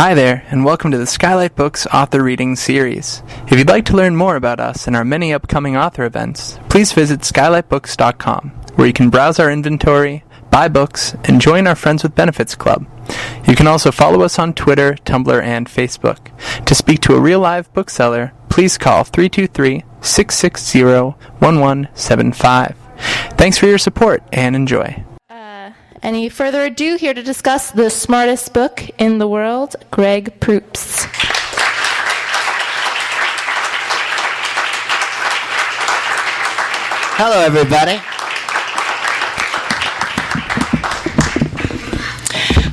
Hi there, and welcome to the Skylight Books Author Reading Series. If you'd like to learn more about us and our many upcoming author events, please visit skylightbooks.com, where you can browse our inventory, buy books, and join our Friends with Benefits Club. You can also follow us on Twitter, Tumblr, and Facebook. To speak to a real live bookseller, please call 323-660-1175. Thanks for your support, and enjoy. Any further ado, here to discuss the smartest book in the world, Greg Proops. Hello, everybody.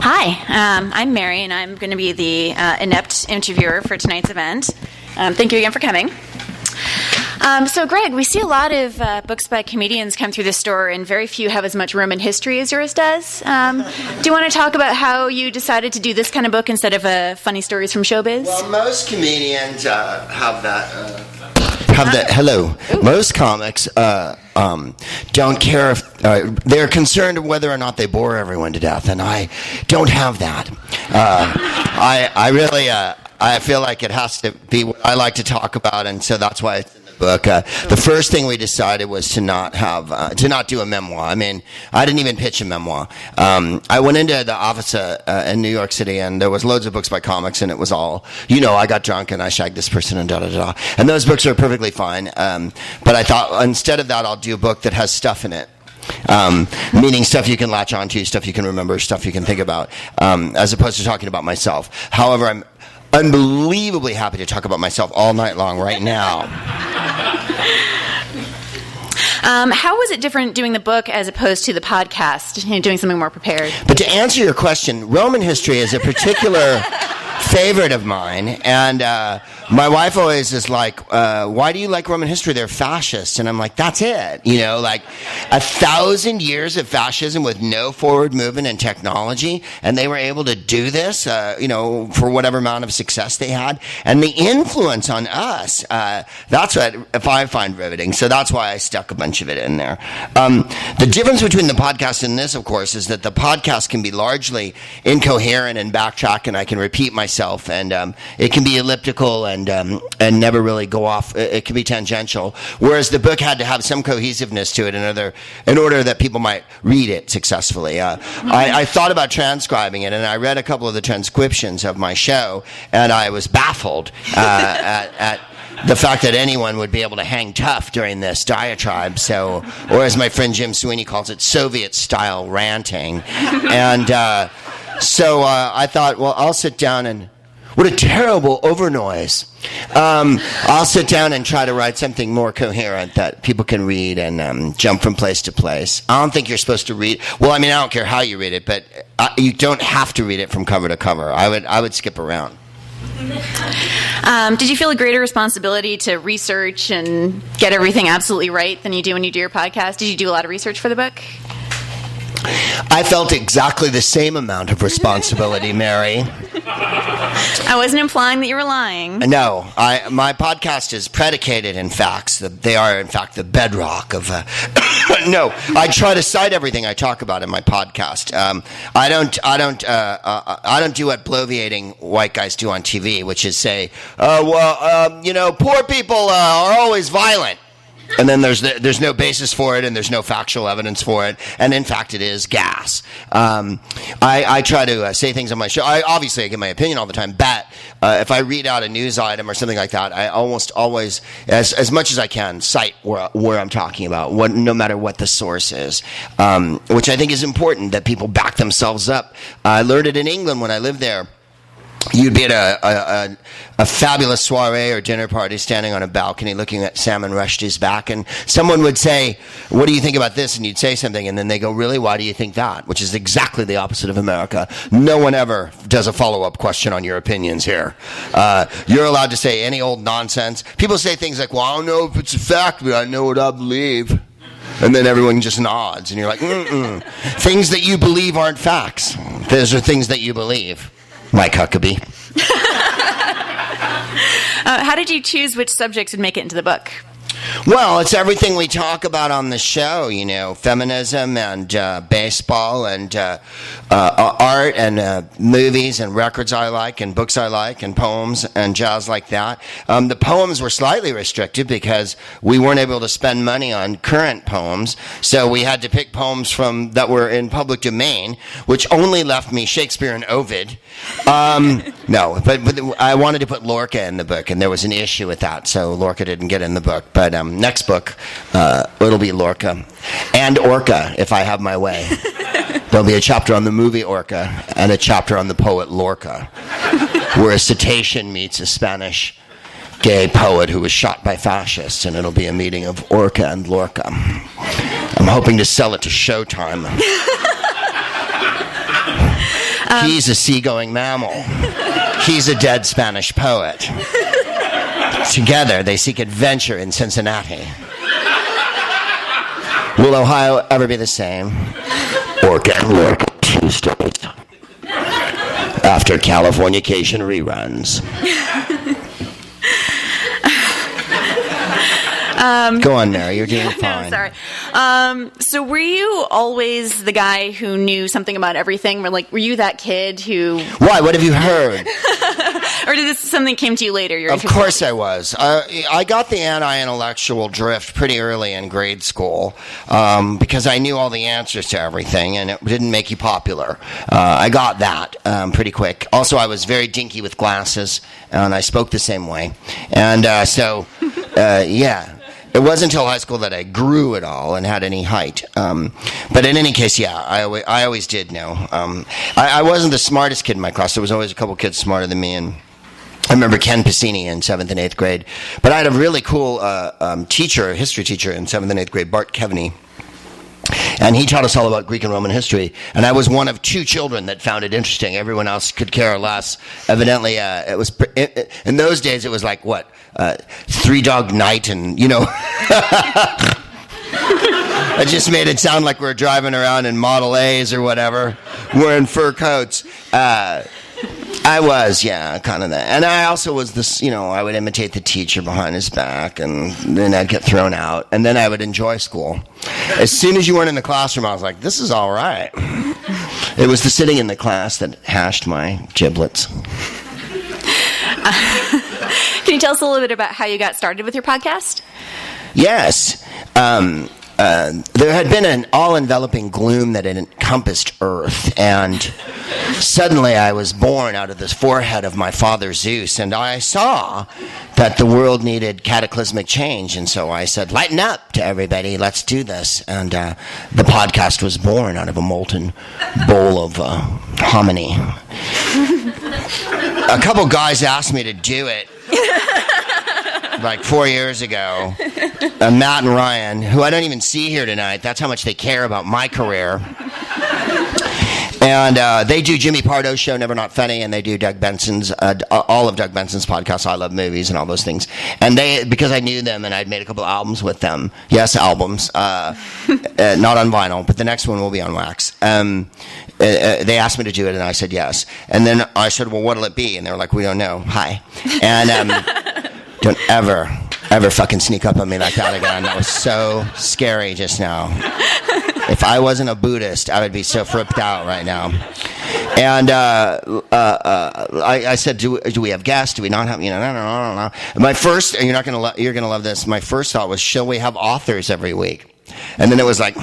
Hi, I'm Mary, and I'm going to be the inept interviewer for tonight's event. Thank you again for coming. So, Greg, we see a lot of books by comedians come through the store, and very few have as much Roman history as yours does. Do you want to talk about how you decided to do this kind of book instead of funny stories from showbiz? Well, most comedians have that. Hello. Ooh. Most comics don't care if they're concerned whether or not they bore everyone to death, and I don't have that. I really I feel like it has to be what I like to talk about, and so that's why it's in the book. The first thing we decided was to not do a memoir. I mean, I didn't even pitch a memoir. I went into the office in New York City, and there was loads of books by comics, and it was all, I got drunk and I shagged this person and da-da-da. And those books are perfectly fine. But I thought, instead of that, I'll do a book that has stuff in it. Meaning stuff you can latch onto, stuff you can remember, stuff you can think about, as opposed to talking about myself. However, I'm unbelievably happy to talk about myself all night long right now. How was it different doing the book as opposed to the podcast, doing something more prepared? But to answer your question, Roman history is a particular favorite of mine, and my wife always is like, why do you like Roman history? They're fascists. And I'm like, that's it. 1,000 years of fascism with no forward movement in technology, and they were able to do this, for whatever amount of success they had. And the influence on us, that's what I find riveting. So that's why I stuck a bunch of it in there. The difference between the podcast and this, of course, is that the podcast can be largely incoherent and backtrack, and I can repeat myself, and it can be elliptical and never really go off. It can be tangential, whereas the book had to have some cohesiveness to it in order that people might read it successfully. I thought about transcribing it, and I read a couple of the transcriptions of my show, and I was baffled at the fact that anyone would be able to hang tough during this diatribe. So, or as my friend Jim Sweeney calls it, Soviet-style ranting. And so I thought, well, I'll sit down and... What a terrible overnoise. I'll sit down and try to write something more coherent that people can read and jump from place to place. I don't think you're supposed to read... Well, I don't care how you read it, but you don't have to read it from cover to cover. I would skip around. Did you feel a greater responsibility to research and get everything absolutely right than you do when you do your podcast? Did you do a lot of research for the book? I felt exactly the same amount of responsibility, Mary. I wasn't implying that you were lying. No, my podcast is predicated in facts. They are, in fact, the bedrock of... No, I try to cite everything I talk about in my podcast. I don't do what bloviating white guys do on TV, which is say, poor people are always violent. And then there's no basis for it, and there's no factual evidence for it, and in fact it is gas. I try to say things on my show. I give my opinion all the time, but if I read out a news item or something like that, I almost always, as much as I can, cite where I'm talking about, no matter what the source is, which I think is important that people back themselves up. I learned it in England when I lived there. You'd be at a fabulous soiree or dinner party standing on a balcony looking at Salman Rushdie's back, and someone would say, what do you think about this? And you'd say something, and then they go, really, why do you think that? Which is exactly the opposite of America. No one ever does a follow-up question on your opinions here. You're allowed to say any old nonsense. People say things like, well, I don't know if it's a fact, but I know what I believe. And then everyone just nods, and you're like, Things that you believe aren't facts. Those are things that you believe. Mike Huckabee. How did you choose which subjects would make it into the book? Well, it's everything we talk about on the show, feminism and baseball and art and movies and records I like and books I like and poems and jazz like that. The poems were slightly restricted because we weren't able to spend money on current poems, so we had to pick poems that were in public domain, which only left me Shakespeare and Ovid. No, but I wanted to put Lorca in the book, and there was an issue with that, so Lorca didn't get in the book. But next book, it'll be Lorca and Orca, if I have my way. There'll be a chapter on the movie Orca and a chapter on the poet Lorca, where a cetacean meets a Spanish gay poet who was shot by fascists, and it'll be a meeting of Orca and Lorca. I'm hoping to sell it to Showtime. He's a seagoing mammal. He's a dead Spanish poet. Together, they seek adventure in Cincinnati. Will Ohio ever be the same? Orca and Lorca Tuesdays. After Californication reruns. Go on, Mary. You're doing fine. No, sorry. So were you always the guy who knew something about everything? Were you that kid who... Why? What have you heard? Or did this something came to you later? Of course I was. I got the anti-intellectual drift pretty early in grade school because I knew all the answers to everything, and it didn't make you popular. I got that pretty quick. Also, I was very dinky with glasses, and I spoke the same way. And yeah. It wasn't until high school that I grew at all and had any height. But in any case, yeah, I always did know. I wasn't the smartest kid in my class. There was always a couple kids smarter than me, and I remember Ken Piscini in 7th and 8th grade. But I had a really cool history teacher in 7th and 8th grade, Bart Kevaney. And he taught us all about Greek and Roman history. And I was one of 2 children that found it interesting. Everyone else could care less. Evidently, it was in those days, it was like, what, Three Dog Night and, I just made it sound like we were driving around in Model A's or whatever, wearing fur coats. I was, yeah, kind of that. And I also was this, I would imitate the teacher behind his back, and then I'd get thrown out, and then I would enjoy school. As soon as you weren't in the classroom, I was like, this is all right. It was the sitting in the class that hashed my giblets. Can you tell us a little bit about how you got started with your podcast? Yes. There had been an all-enveloping gloom that had encompassed Earth, and suddenly I was born out of the forehead of my father Zeus, and I saw that the world needed cataclysmic change, and so I said, lighten up to everybody, let's do this. And the podcast was born out of a molten bowl of hominy. A couple guys asked me to do it. Like 4 years ago, Matt and Ryan, who I don't even see here tonight. That's how much they care about my career. And they do Jimmy Pardo's show, Never Not Funny, and they do Doug Benson's, all of Doug Benson's podcasts, I Love Movies, and all those things. And because I knew them and I'd made a couple albums with them, yes, albums, not on vinyl, but the next one will be on wax. They asked me to do it, and I said yes. And then I said, well, what'll it be? And they were like, we don't know. Hi. And don't ever fucking sneak up on me like that again. That was so scary just now. If I wasn't a Buddhist, I would be so freaked out right now. And I said, do we have guests? Do we not have? No. My first, and you're gonna love this. My first thought was, shall we have authors every week? And then it was like,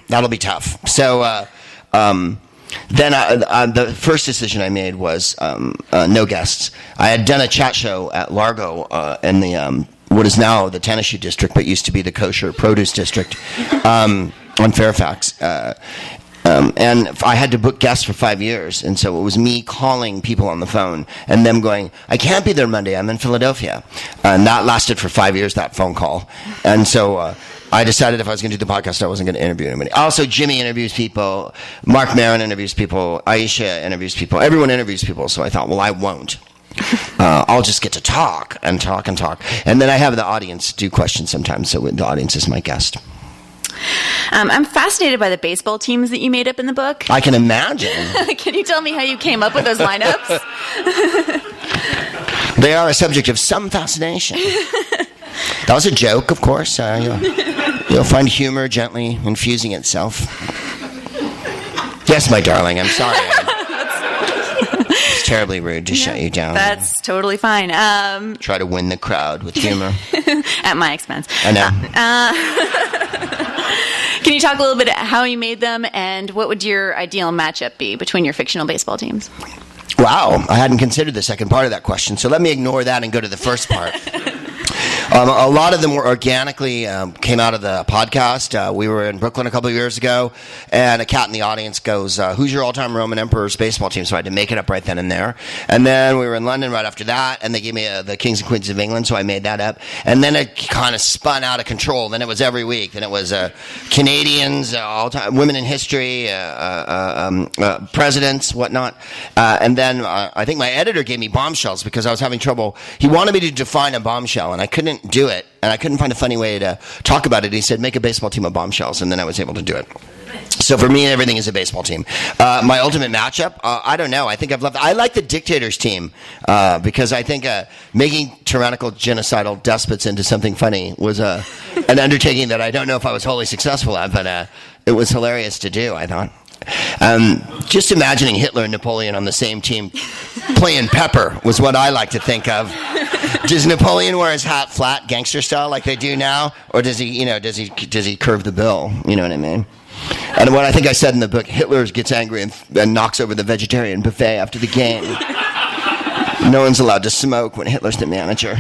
that'll be tough. So then the first decision I made was no guests. I had done a chat show at Largo in the what is now the Tennessee district, but used to be the kosher produce district on Fairfax. And I had to book guests for 5 years, and so it was me calling people on the phone and them going, I can't be there Monday, I'm in Philadelphia. And that lasted for 5 years, that phone call. And so I decided if I was going to do the podcast, I wasn't going to interview anybody. Also, Jimmy interviews people, Mark Maron interviews people, Aisha interviews people, everyone interviews people, so I thought, well, I won't. I'll just get to talk and talk and talk. And then I have the audience do questions sometimes, so the audience is my guest. I'm fascinated by the baseball teams that you made up in the book. I can imagine. Can you tell me how you came up with those lineups? They are a subject of some fascination. That was a joke, of course. You'll find humor gently infusing itself. Yes, my darling, I'm sorry. It's terribly rude to shut you down. That's totally fine. Try to win the crowd with humor. At my expense. I know. Can you talk a little bit about how you made them, and what would your ideal matchup be between your fictional baseball teams? Wow, I hadn't considered the second part of that question, so let me ignore that and go to the first part. A lot of them were organically came out of the podcast. We were in Brooklyn a couple of years ago, and a cat in the audience goes, who's your all-time Roman Emperor's baseball team? So I had to make it up right then and there. And then we were in London right after that, and they gave me the Kings and Queens of England, so I made that up. And then it kind of spun out of control. Then it was every week. Then it was Canadians, all-time women in history, presidents, whatnot. And then I think my editor gave me bombshells because I was having trouble. He wanted me to define a bombshell, and I couldn't do it, and I couldn't find a funny way to talk about it. He said, make a baseball team of bombshells, and then I was able to do it. So for me, everything is a baseball team. My ultimate matchup, I don't know. I think I like the dictators team because I think making tyrannical, genocidal despots into something funny was an undertaking that I don't know if I was wholly successful at, but it was hilarious to do, I thought. Just imagining Hitler and Napoleon on the same team playing Pepper was what I like to think of. Does Napoleon wear his hat flat, gangster style, like they do now, or does he curve the bill? You know what I mean? And what I think I said in the book, Hitler gets angry and knocks over the vegetarian buffet after the game. No one's allowed to smoke when Hitler's the manager.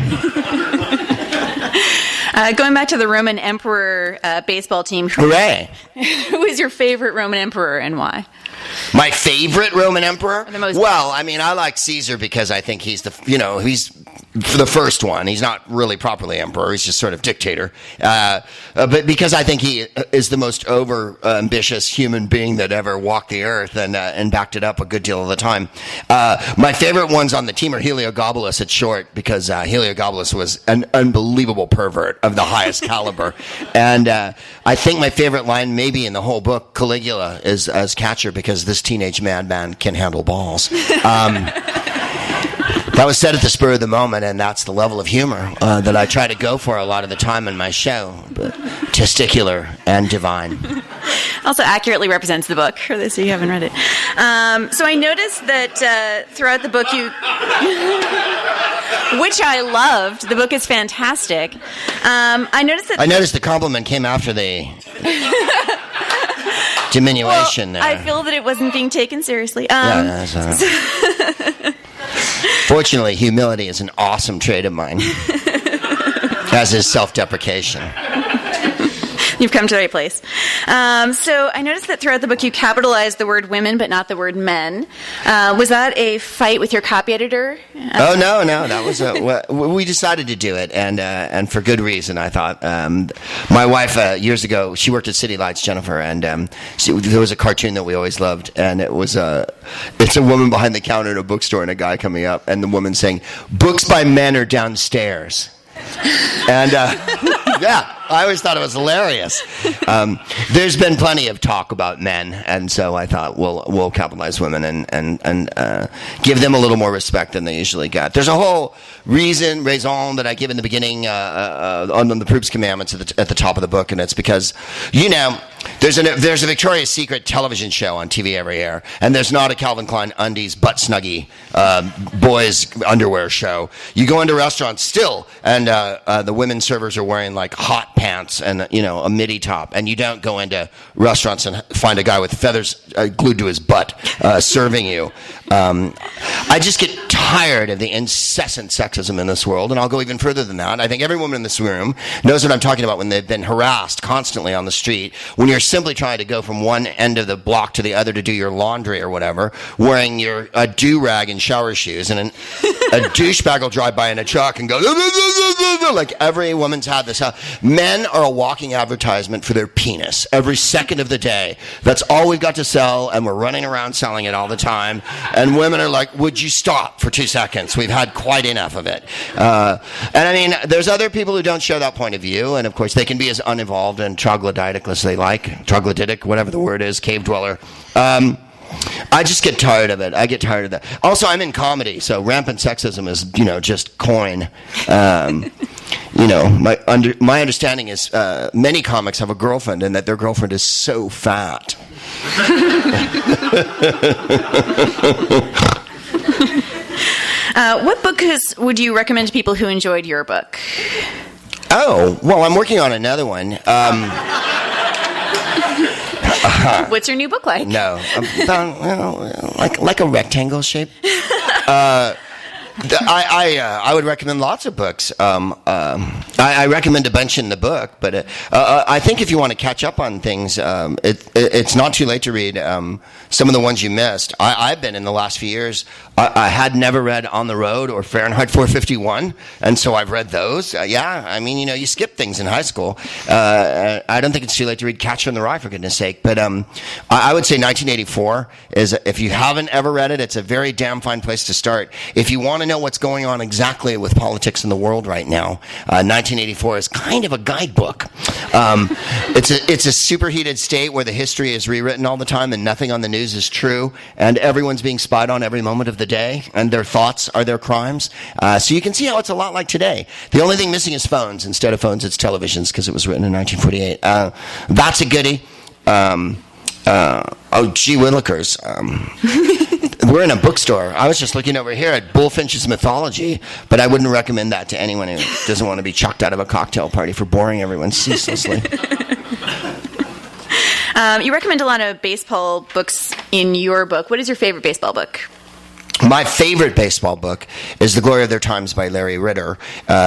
Going back to the Roman Emperor baseball team. Hooray! Who is your favorite Roman Emperor and why? My favorite Roman Emperor? Well, I mean, I like Caesar because I think he's he's the first one. He's not really properly emperor. He's just sort of dictator. But because I think he is the most over-ambitious human being that ever walked the earth and backed it up a good deal of the time. My favorite ones on the team are Heliogabalus at short because Heliogabalus was an unbelievable pervert of the highest caliber. And I think my favorite line maybe in the whole book, Caligula, is as catcher because this teenage madman can handle balls. That was said at the spur of the moment, and that's the level of humor that I try to go for a lot of the time in my show. But testicular and divine. Also accurately represents the book, for those of you who haven't read it. So I noticed that throughout the book you... which I loved. The book is fantastic. I noticed the compliment came after the... diminution there. I feel that it wasn't being taken seriously. Fortunately, humility is an awesome trait of mine, as is self-deprecation. You've come to the right place. So I noticed that throughout the book you capitalized the word women but not the word men. Was that a fight with your copy editor? Oh, no. That was we decided to do it, and for good reason, I thought. My wife, years ago, she worked at City Lights, Jennifer, and there was a cartoon that we always loved, and it's a woman behind the counter at a bookstore and a guy coming up, and the woman saying, "Books by men are downstairs." And yeah, I always thought it was hilarious. There's been plenty of talk about men, and so I thought we'll capitalize women and give them a little more respect than they usually get. There's a whole raison that I give in the beginning on the Proops commandments at the top of the book, and it's because there's a Victoria's Secret television show on TV every year, and there's not a Calvin Klein undies butt snuggie boys underwear show. You go into restaurants still, and the women servers are wearing like hot pants and a midi top, and you don't go into restaurants and find a guy with feathers glued to his butt serving you. I just get tired of the incessant sexism in this world, and I'll go even further than that. I think every woman in this room knows what I'm talking about when they've been harassed constantly on the street, when you're simply trying to go from one end of the block to the other to do your laundry or whatever, wearing a do-rag and shower shoes, and a douchebag will drive by in a truck and go, like every woman's had this. Men are a walking advertisement for their penis every second of the day. That's all we've got to sell, and we're running around selling it all the time. And women are like, would you stop for 2 seconds? We've had quite enough of it. And I mean, there's other people who don't share that point of view, and of course they can be as unevolved and troglodytic as they like. Troglodytic, whatever the word is, cave dweller. I just get tired of it. I get tired of that. Also, I'm in comedy, so rampant sexism is, just coin. my understanding is many comics have a girlfriend, and that their girlfriend is so fat. What book would you recommend to people who enjoyed your book? Oh, well, I'm working on another one. What's your new book like? No, like a rectangle shape. I would recommend lots of books. I recommend a bunch in the book, but I think if you want to catch up on things, it's not too late to read some of the ones you missed. I've been in the last few years. I had never read On the Road or Fahrenheit 451, and so I've read those. You skip things in high school. I don't think it's too late to read Catcher in the Rye, for goodness sake. But I would say 1984 is, if you haven't ever read it, it's a very damn fine place to start. If you want to know what's going on exactly with politics in the world right now, 1984 is kind of a guidebook. It's a superheated state where the history is rewritten all the time and nothing on the news is true, and everyone's being spied on every moment of the day, and their thoughts are their crimes. So you can see how it's a lot like today. The only thing missing is phones. Instead of phones, it's televisions, because it was written in 1948. That's a goodie. Gee Willikers. We're in a bookstore. I was just looking over here at Bullfinch's Mythology, but I wouldn't recommend that to anyone who doesn't want to be chucked out of a cocktail party for boring everyone ceaselessly. You recommend a lot of baseball books in your book. What is your favorite baseball book? My favorite baseball book is The Glory of Their Times by Larry Ritter,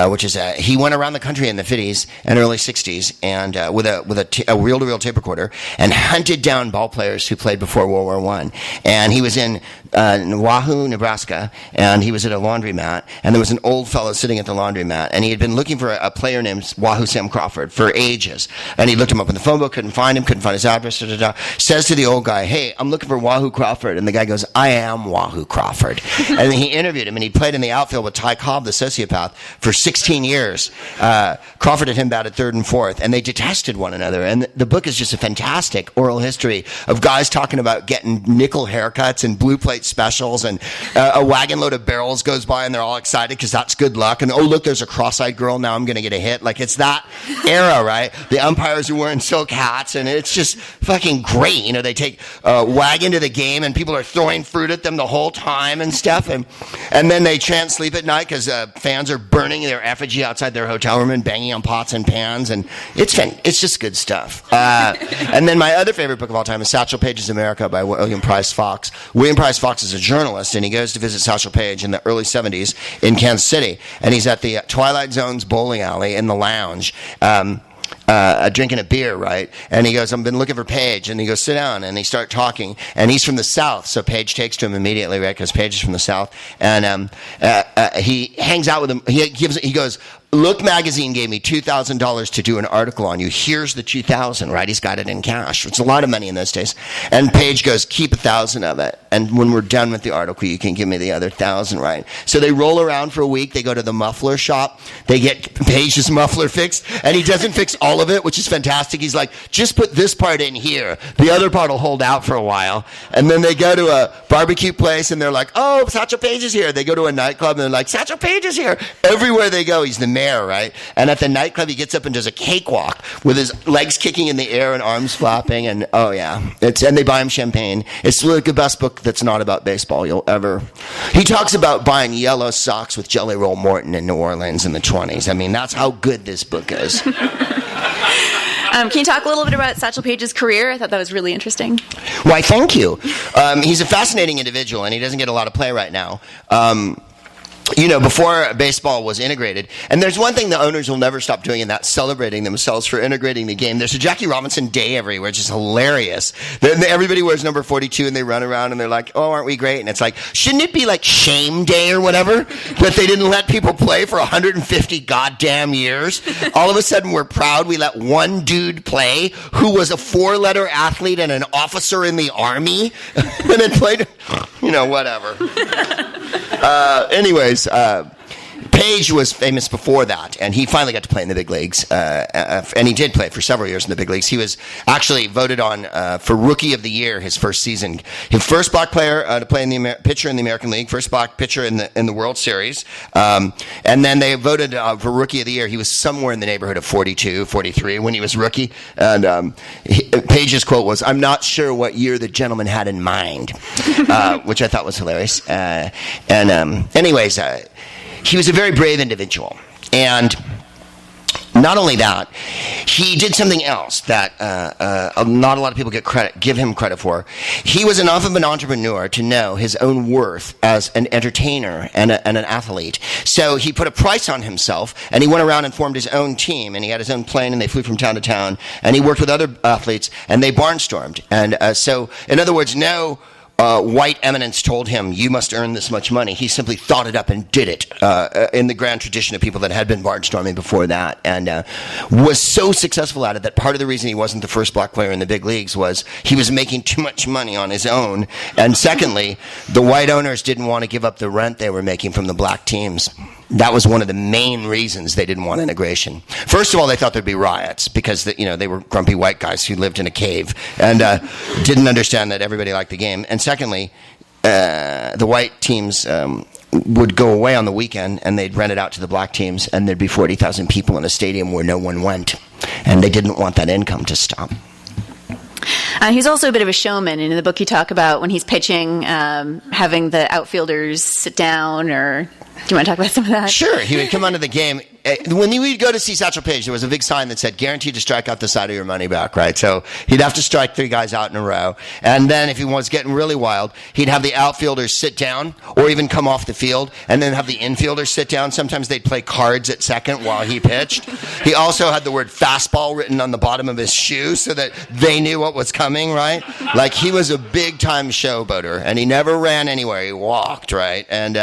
which is he went around the country in the 50s and early 60s and with a reel-to-reel tape recorder and hunted down ball players who played before World War I. And he was in Wahoo, Nebraska, and he was at a laundromat, and there was an old fellow sitting at the laundromat, and he had been looking for a player named Wahoo Sam Crawford for ages. And he looked him up in the phone book, couldn't find him, couldn't find his address, says to the old guy, "Hey, I'm looking for Wahoo Crawford." And the guy goes, "I am Wahoo Crawford." And then he interviewed him, and he played in the outfield with Ty Cobb, the sociopath, for 16 years. Crawford and him batted third and fourth, and they detested one another. And the book is just a fantastic oral history of guys talking about getting nickel haircuts and blue plate specials, and a wagon load of barrels goes by, and they're all excited because that's good luck. And, oh, look, there's a cross-eyed girl. Now I'm going to get a hit. Like, it's that era, right? The umpires are wearing silk hats, and it's just fucking great. You know, they take a wagon to the game, and people are throwing fruit at them the whole time and stuff. And then they chant "Sleep at Night" because fans are burning their effigy outside their hotel room and banging on pots and pans, and it's just good stuff. And then my other favorite book of all time is Satchel Paige's America by William Price Fox. William Price Fox is a journalist, and he goes to visit Satchel Paige in the early 70s in Kansas City, and he's at the Twilight Zone's bowling alley in the lounge, drinking a beer, right? And he goes, "I've been looking for Paige." And he goes, "Sit down." And they start talking. And he's from the South, so Paige takes to him immediately, right? Because Paige is from the South. And he hangs out with him. He goes, "Look Magazine gave me $2,000 to do an article on you. Here's the $2,000, right?" He's got it in cash. It's a lot of money in those days. And Paige goes, "Keep $1,000 of it. And when we're done with the article, you can give me the other $1,000, right?" So they roll around for a week. They go to the muffler shop. They get Paige's muffler fixed. And he doesn't fix all of it, which is fantastic. He's like, "Just put this part in here. The other part will hold out for a while." And then they go to a barbecue place, and they're like, "Oh, Satchel Paige is here." They go to a nightclub, and they're like, "Satchel Paige is here." Everywhere they go, he's the mayor, right? And at the nightclub, he gets up and does a cakewalk with his legs kicking in the air and arms flapping, and oh yeah, and they buy him champagne. It's like the best book that's not about baseball you'll ever. He talks about buying yellow socks with Jelly Roll Morton in New Orleans in the 20s. I mean, that's how good this book is. Can you talk a little bit about Satchel Paige's career? I thought that was really interesting. Why, thank you. He's a fascinating individual, and he doesn't get a lot of play right now. Before baseball was integrated, and there's one thing the owners will never stop doing, and that's celebrating themselves for integrating the game. There's a Jackie Robinson Day everywhere, which is hilarious. Everybody wears number 42, and they run around, and they're like, "Oh, aren't we great?" And it's like, shouldn't it be like Shame Day or whatever, that they didn't let people play for 150 goddamn years? All of a sudden, we're proud we let one dude play who was a 4-letter athlete and an officer in the army, and then played, whatever. Anyways, Page was famous before that, and he finally got to play in the big leagues, and he did play for several years in the big leagues. He was actually voted on for Rookie of the Year his first season. His first black player to play in the pitcher in the American League, first black pitcher in the World Series, and then they voted for Rookie of the Year. He was somewhere in the neighborhood of 42, 43 when he was rookie, and Page's quote was, "I'm not sure what year the gentleman had in mind," which I thought was hilarious. Anyways, he was a very brave individual, and not only that, he did something else that not a lot of people give him credit for. He was enough of an entrepreneur to know his own worth as an entertainer and an athlete. So he put a price on himself, and he went around and formed his own team, and he had his own plane, and they flew from town to town, and he worked with other athletes, and they barnstormed. And so, in other words, no white eminence told him, you must earn this much money. He simply thought it up and did it in the grand tradition of people that had been barnstorming before that, and was so successful at it that part of the reason he wasn't the first black player in the big leagues was he was making too much money on his own, and secondly, the white owners didn't want to give up the rent they were making from the black teams. That was one of the main reasons they didn't want integration. First of all, they thought there'd be riots because they were grumpy white guys who lived in a cave and didn't understand that everybody liked the game. And secondly, the white teams would go away on the weekend and they'd rent it out to the black teams, and there'd be 40,000 people in a stadium where no one went, and they didn't want that income to stop. He's also a bit of a showman. And in the book, you talk about when he's pitching, having the outfielders sit down, or do you want to talk about some of that? Sure. He would come onto the game. When he would go to see Satchel Paige, there was a big sign that said, guaranteed to strike out the side of your money back, right? So he'd have to strike 3 guys out in a row. And then if he was getting really wild, he'd have the outfielders sit down or even come off the field, and then have the infielders sit down. Sometimes they'd play cards at second while he pitched. He also had the word fastball written on the bottom of his shoe so that they knew what was coming, right? Like, he was a big-time showboater, and he never ran anywhere. He walked, right? And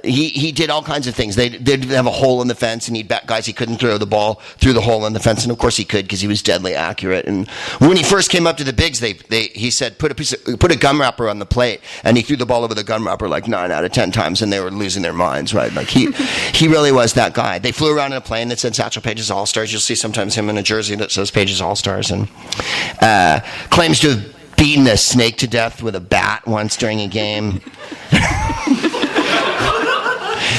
he did all kinds of things. They'd have a hole in the fence, and he'd bet guys he couldn't throw the ball through the hole in the fence, and of course he could because he was deadly accurate. And when he first came up to the bigs, he said put a gum wrapper on the plate, and he threw the ball over the gum wrapper like 9 out of 10 times, and they were losing their minds, right? Like, he really was that guy. They flew around in a plane that said Satchel Paige's All-Stars. You'll see sometimes him in a jersey that says Paige's All-Stars, and claims to have beaten a snake to death with a bat once during a game.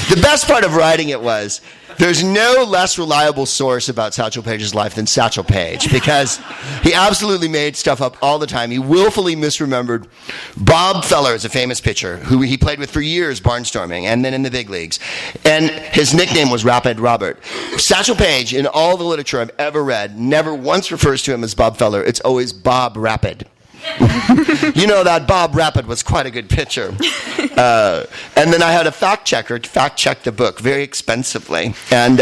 The best part of writing it was, there's no less reliable source about Satchel Paige's life than Satchel Paige, because he absolutely made stuff up all the time. He willfully misremembered. Bob Feller is a famous pitcher who he played with for years barnstorming and then in the big leagues. And his nickname was Rapid Robert. Satchel Paige, in all the literature I've ever read, never once refers to him as Bob Feller. It's always Bob Rapid. You know that Bob Rapid was quite a good pitcher. And then I had a fact checker fact-check the book very expensively. And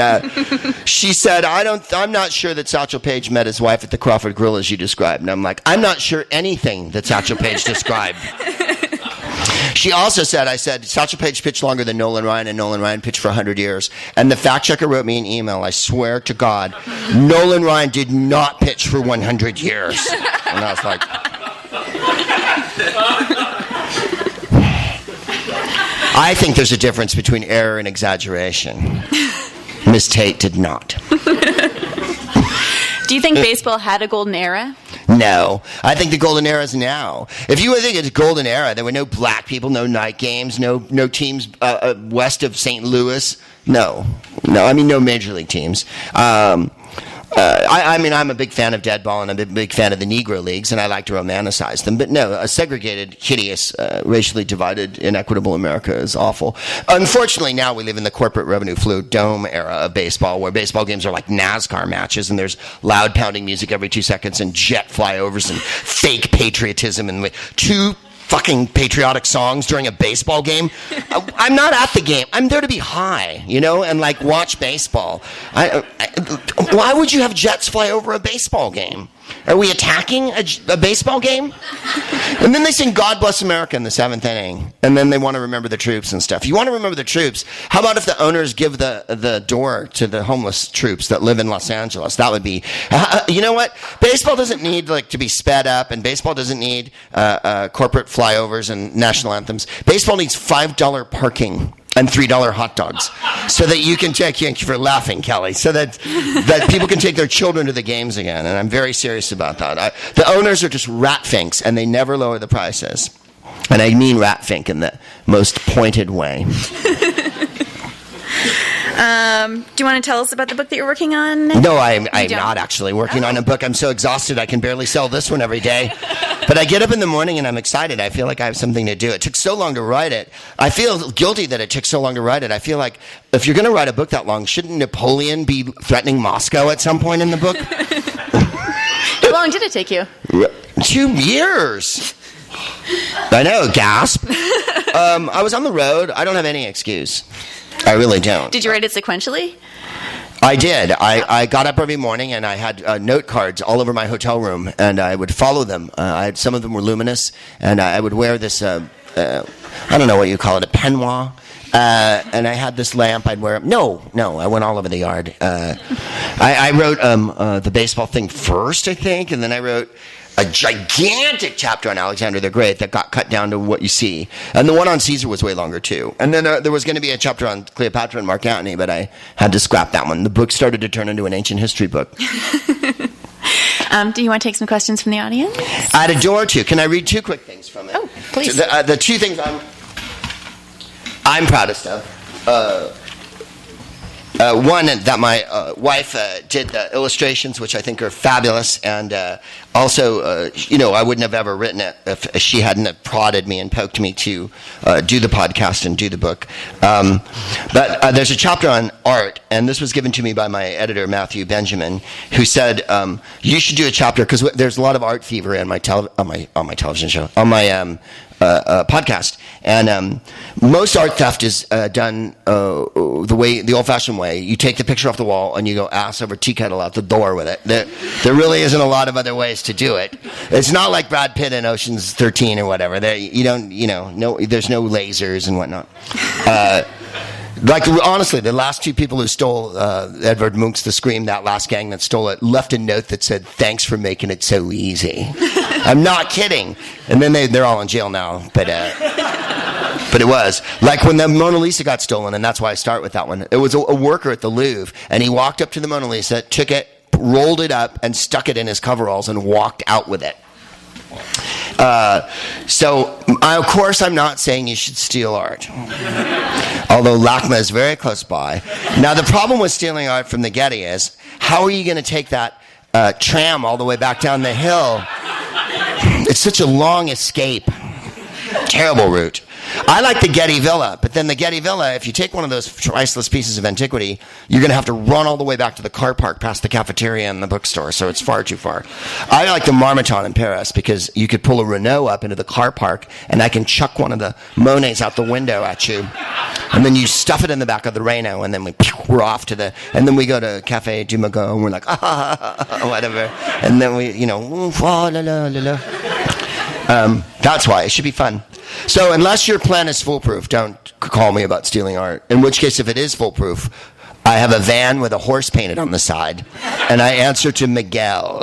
she said, I'm not sure that Satchel Paige met his wife at the Crawford Grill as you described. And I'm like, I'm not sure anything that Satchel Paige described. She also said, Satchel Paige pitched longer than Nolan Ryan, and Nolan Ryan pitched for 100 years. And the fact checker wrote me an email, I swear to God, Nolan Ryan did not pitch for 100 years. And I was like... I think there's a difference between error and exaggeration. Miss Tate did not. Do you think baseball had a golden era? No. I think the golden era is now. If you think it's a golden era, there were no black people, no night games, no teams west of St. Louis. No, I mean, no major league teams. I mean, I'm a big fan of dead ball, and I'm a big fan of the Negro Leagues, and I like to romanticize them. But no, a segregated, hideous, racially divided, inequitable America is awful. Unfortunately, now we live in the corporate revenue fluid dome era of baseball, where baseball games are like NASCAR matches, and there's loud pounding music every 2 seconds, and jet flyovers, and fake patriotism, and 2 fucking patriotic songs during a baseball game. I'm not at the game. I'm there to be high, and like watch baseball. Why would you have jets fly over a baseball game? Are we attacking a baseball game? And then they sing God Bless America in the 7th inning, and then they want to remember the troops and stuff. You want to remember the troops? How about if the owners give the door to the homeless troops that live in Los Angeles? That would be, you know what? Baseball doesn't need to be sped up, and baseball doesn't need corporate flyovers and national anthems. Baseball needs $5 parking and $3 hot dogs, so that you can thank you for laughing, Kelly, so that people can take their children to the games again. And I'm very serious about that. The owners are just rat-finks, and they never lower the prices. And I mean rat-fink in the most pointed way. Do you want to tell us about the book that you're working on? No, I'm not actually working on a book. I'm so exhausted I can barely sell this one every day. But I get up in the morning and I'm excited. I feel like I have something to do. It took so long to write it. I feel guilty that it took so long to write it. I feel like if you're going to write a book that long, shouldn't Napoleon be threatening Moscow at some point in the book? How long did it take you? 2 years. I know, gasp. I was on the road. I don't have any excuse. I really don't. Did you write it sequentially? I did. I got up every morning and I had note cards all over my hotel room, and I would follow them. Some of them were luminous, and I would wear this, I don't know what you call it, a peignoir. And I had this lamp I'd wear. No, I went all over the yard. I wrote the baseball thing first, I think, and then I wrote a gigantic chapter on Alexander the Great that got cut down to what you see. And the one on Caesar was way longer, too. And then there was going to be a chapter on Cleopatra and Mark Antony, but I had to scrap that one. The book started to turn into an ancient history book. Do you want to take some questions from the audience? I'd adore to. Can I read 2 quick things from it? Oh, please. The 2 things I'm proudest of. One, that my wife did the illustrations, which I think are fabulous, and also, I wouldn't have ever written it if she hadn't have prodded me and poked me to do the podcast and do the book. But there's a chapter on art, and this was given to me by my editor, Matthew Benjamin, who said, you should do a chapter, because there's a lot of art fever on my television show, on my podcast, and most art theft is done the old-fashioned way. You take the picture off the wall and you go ass over tea kettle out the door with it. There really isn't a lot of other ways to do it. It's not like Brad Pitt in Ocean's 13 or whatever. There's no lasers and whatnot. Honestly, the last 2 people who stole Edvard Munch's The Scream, that last gang that stole it, left a note that said, "Thanks for making it so easy." I'm not kidding. And then they're all in jail now. But it was. Like when the Mona Lisa got stolen, and that's why I start with that one. It was a worker at the Louvre, and he walked up to the Mona Lisa, took it, rolled it up, and stuck it in his coveralls and walked out with it. Of course, I'm not saying you should steal art. Although LACMA is very close by. Now, the problem with stealing art from the Getty is, how are you going to take that tram all the way back down the hill? It's such a long escape. Terrible route. I like the Getty Villa, but then the Getty Villa, if you take one of those priceless pieces of antiquity, you're going to have to run all the way back to the car park past the cafeteria and the bookstore, so it's far too far. I like the Marmottan in Paris because you could pull a Renault up into the car park and I can chuck one of the Monets out the window at you, and then you stuff it in the back of the Renault, and then we're off to and then we go to Café du Magot and we're like, whatever, and then we, la la la la. That's why it should be fun. So unless your plan is foolproof, don't call me about stealing art. In which case, if it is foolproof, I have a van with a horse painted on the side, and I answer to Miguel.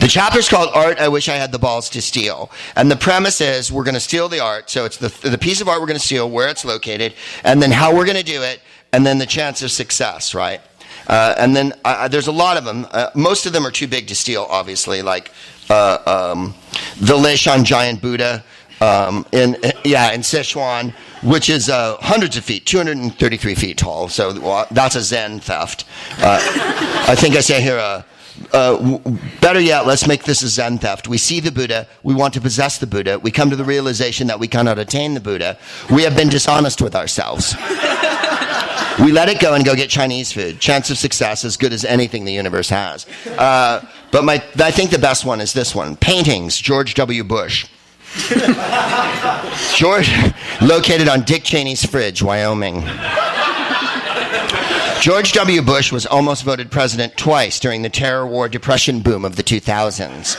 The chapter's called Art I Wish I Had the Balls to Steal. And the premise is we're going to steal the art. So it's the piece of art we're going to steal, where it's located, and then how we're going to do it, and then the chance of success, right? And then there's a lot of them. Most of them are too big to steal, obviously, like the Leshan giant Buddha in Sichuan, which is hundreds of feet, 233 feet tall. So that's a Zen theft. I think I say here, better yet, let's make this a Zen theft. We see the Buddha. We want to possess the Buddha. We come to the realization that we cannot attain the Buddha. We have been dishonest with ourselves. We let it go and go get Chinese food. Chance of success as good as anything the universe has. But I think the best one is this one. Paintings, George W. Bush. George, located on Dick Cheney's fridge, Wyoming. George W. Bush was almost voted president twice during the terror war depression boom of the 2000s.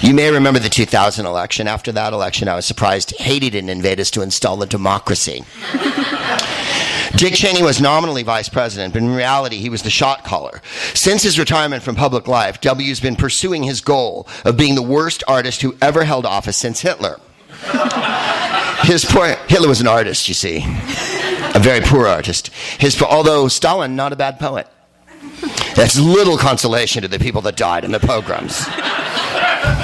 You may remember the 2000 election. After that election, I was surprised Haiti didn't invade us to install a democracy. Dick Cheney was nominally vice president, but in reality, he was the shot caller. Since his retirement from public life, W's been pursuing his goal of being the worst artist who ever held office since Hitler. Hitler was an artist, you see. A very poor artist. Although Stalin, not a bad poet. That's little consolation to the people that died in the pogroms.